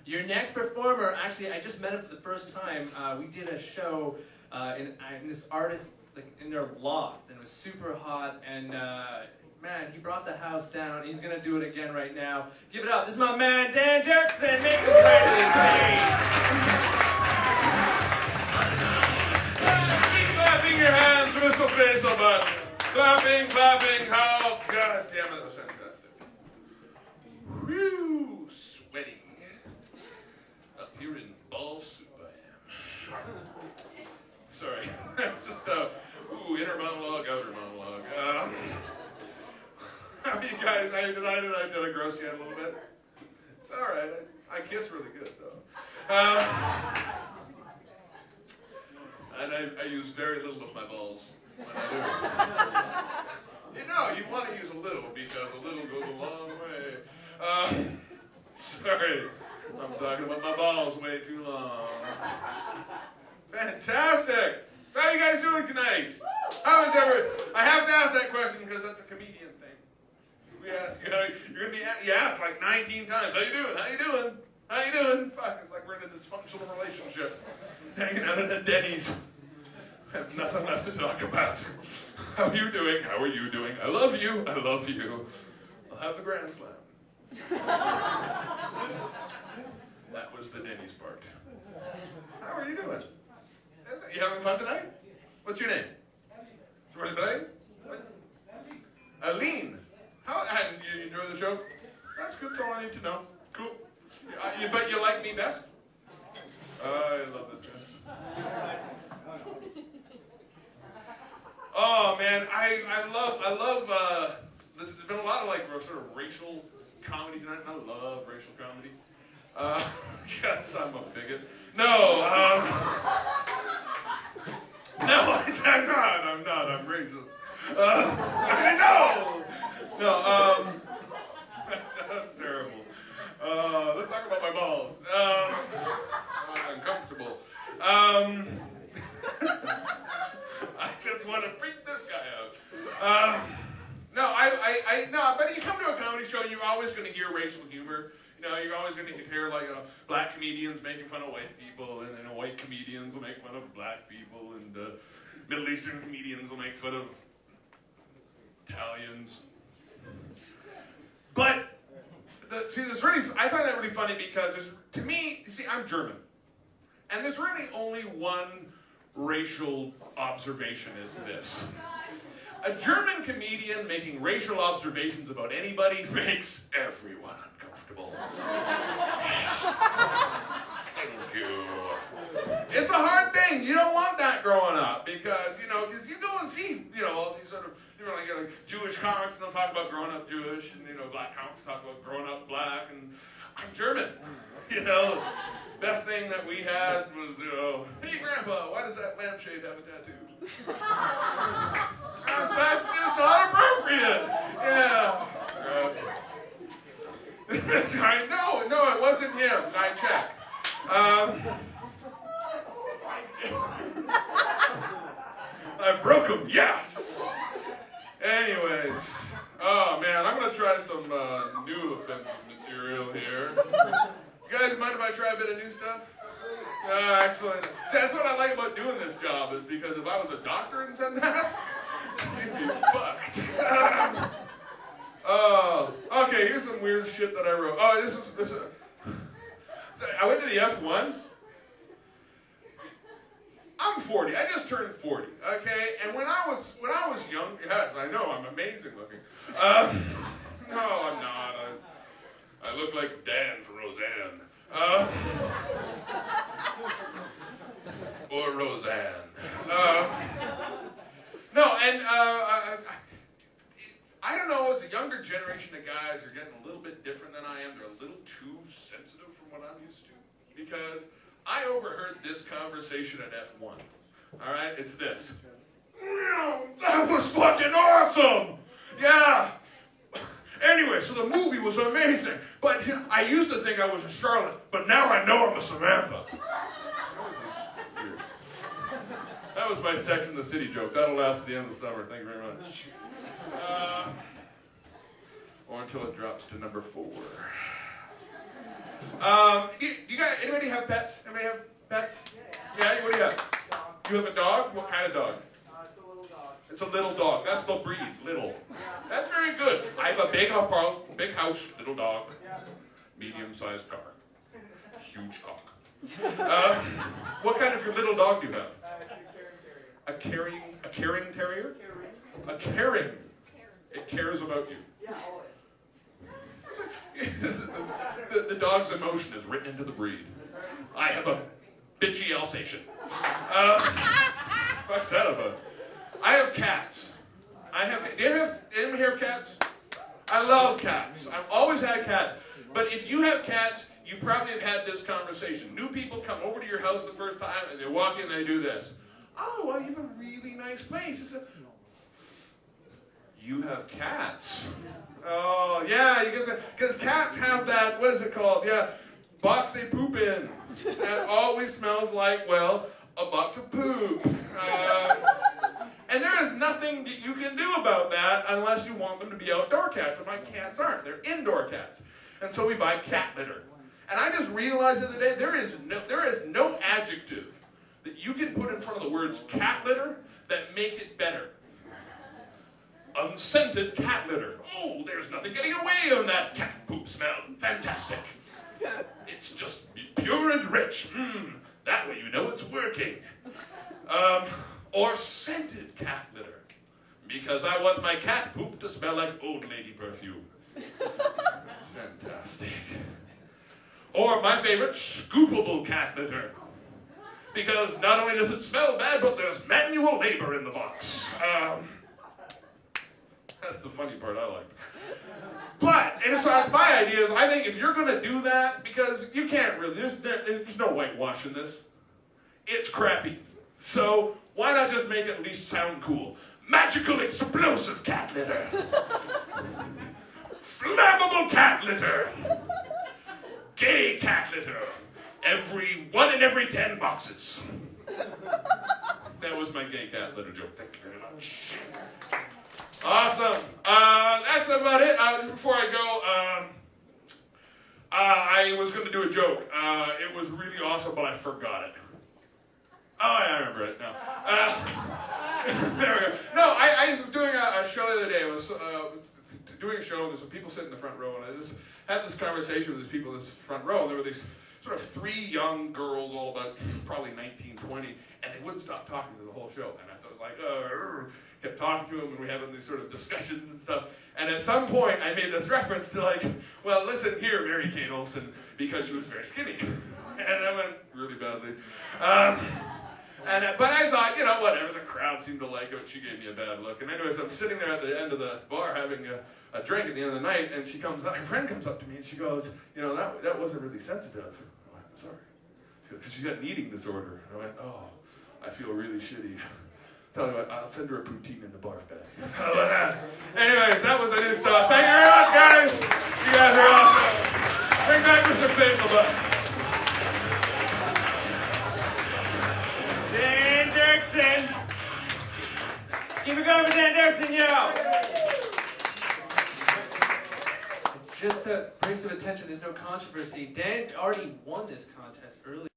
Your next performer, actually, I just met him for the first time. We did a show in this artist, like in their loft, and it was super hot. And man, he brought the house down. He's gonna do it again right now. Give it up. This is my man, Derkson. Make his way to the stage. Keep clapping your hands for Mr. Faceover. Clapping, clapping. Oh, God damn it, that was fantastic. Whew, sweating. Up here in ball soup I am. Sorry. It's just inner monologue, outer monologue. How are you guys? Did I gross you out a little bit? It's all right. I kiss really good though. And I use very little of my balls when I do. You know, you want to use a little because a little goes a long way. Sorry, I'm talking about my balls way too long. Fantastic! So how are you guys doing tonight? How is I have to ask that question because that's a comedian thing. We ask you, you're gonna be, you ask like 19 times, how you doing? How you doing? How you doing? Fuck, it's like we're in a dysfunctional relationship. Hanging out at a Denny's. I have nothing left to talk about. How are you doing? How are you doing? I love you. I love you. I'll have the Grand Slam. That was the Denny's part. How are you doing? You having fun tonight? What's your name? Ready to play? Aline. How? And you enjoy the show? That's good. That's all I need to know. Cool. You bet you like me best? I love this guy. Oh man, I love. There's been a lot of like sort of racial comedy tonight. And I love racial comedy. Yes, I'm a bigot. No, no, I'm not. I'm racist. No. That's terrible. Let's talk about my balls. I'm uncomfortable. I just want to freak this guy out. No, but you come to a comedy show and you're always going to hear racial humor. You know, you're always going to hear like black comedians making fun of white people, and then white comedians will make fun of black people, and Middle Eastern comedians will make fun of Italians. But I find that really funny because to me, you see, I'm German, and there's really only one racial observation is this. A German comedian making racial observations about anybody makes everyone uncomfortable. Thank you. It's a hard thing. You don't want that growing up because you go and see, all these sort of, Jewish comics, and they'll talk about growing up Jewish, and, black comics talk about growing up black, and I'm German. Best thing that we had was, hey, Grandpa, why does that lampshade have a tattoo? That's just not appropriate. Yeah. I know. No, it wasn't him. I checked. I broke him. Yes. Anyways. Oh, man. I'm going to try some new offensive material here. You guys mind if I try a bit of new stuff? Excellent. See, that's what I like about doing this job is because if I was a doctor and said that, you'd be fucked. Oh, okay, here's some weird shit that I wrote. Oh, this is I went to the F1. I'm 40. I just turned 40, okay? And when I was young, yes, I know, I'm amazing looking. No, I'm not. I look like Dan from Roseanne. Or Roseanne. No, and I don't know, the younger generation of guys are getting a little bit different than I am. They're a little too sensitive from what I'm used to. Because I overheard this conversation at F1. All right, it's this. That was fucking awesome! Yeah. Anyway, so the movie was amazing. But I used to think I was a Charlotte, but now I know I'm a Samantha. That was my Sex in the City joke. That'll last to the end of the summer. Thank you very much. Or until it drops to number 4. You guys, anybody have pets? Anybody have pets? Yeah, what do you have? You have a dog? What kind of dog? It's a little dog. It's a little dog. That's the breed, little. That's very good. I have a big house, little dog, medium-sized car, huge cock. What kind of your little dog do you have? It's a caring terrier. A caring terrier? Caring. A caring. It cares about you. Yeah, always. The dog's emotion is written into the breed. I have a bitchy Alsatian. What's that about? I have cats. Do anyone here have cats? I love cats. I've always had cats. But if you have cats, you probably have had this conversation. New people come over to your house the first time and they walk in and they do this. Oh, well, you have a really nice place. You have cats. Oh, yeah, because cats have that, what is it called? Yeah, box they poop in. That always smells like, well, a box of poop. And there is nothing that you can do about that unless you want them to be outdoor cats. And my cats aren't. They're indoor cats. And so we buy cat litter. And I just realized the other day, there is no adjective that you can put in front of the words cat litter that make it better. Unscented cat litter. Oh, there's nothing getting away on that cat poop smell. Fantastic. It's just pure and rich. That way you know it's working. Or scented cat litter. Because I want my cat poop to smell like old lady perfume. Fantastic. Or my favorite, scoopable cat litter. Because not only does it smell bad, but there's manual labor in the box. That's the funny part I like. But, and so my idea is, I think if you're going to do that, because you can't really, there's no whitewash in this. It's crappy. So, why not just make it at least sound cool? Magical explosive cat litter. Flammable cat litter. Gay cat litter. One in every 10 boxes. That was my gay cat litter joke. Thank you very much. Awesome. That's about it. Just before I go, I was going to do a joke. It was really awesome, but I forgot it. Oh, yeah, I remember it now. There we go. No, I was doing a show the other day. I was doing a show, and there's some people sitting in the front row, and I just had this conversation with these people in this front row, and there were these sort of 3 young girls, all about probably 19, 20, and they wouldn't stop talking to the whole show. And I was like, kept talking to them, and we had these sort of discussions and stuff. And at some point, I made this reference to like, well, listen here, Mary Kate Olsen, because she was very skinny. And I went really badly. But I thought, you know, whatever, the crowd seemed to like it, but she gave me a bad look. And anyways, I'm sitting there at the end of the bar having a drink at the end of the night, and she comes up, her friend comes up to me, and she goes, you know, that wasn't really sensitive. I went, sorry. Because she's got an eating disorder. And I went, oh, I feel really shitty. Tell you what, I'll send her a poutine in the barf bag. How about that? Anyways, that was the new stuff. Thank you very much, guys. You guys are awesome. Bring back Mr. Faithful. Dan Derkson. Keep it going for Dan Derkson, yo. Just to bring some attention, there's no controversy. Dan already won this contest earlier.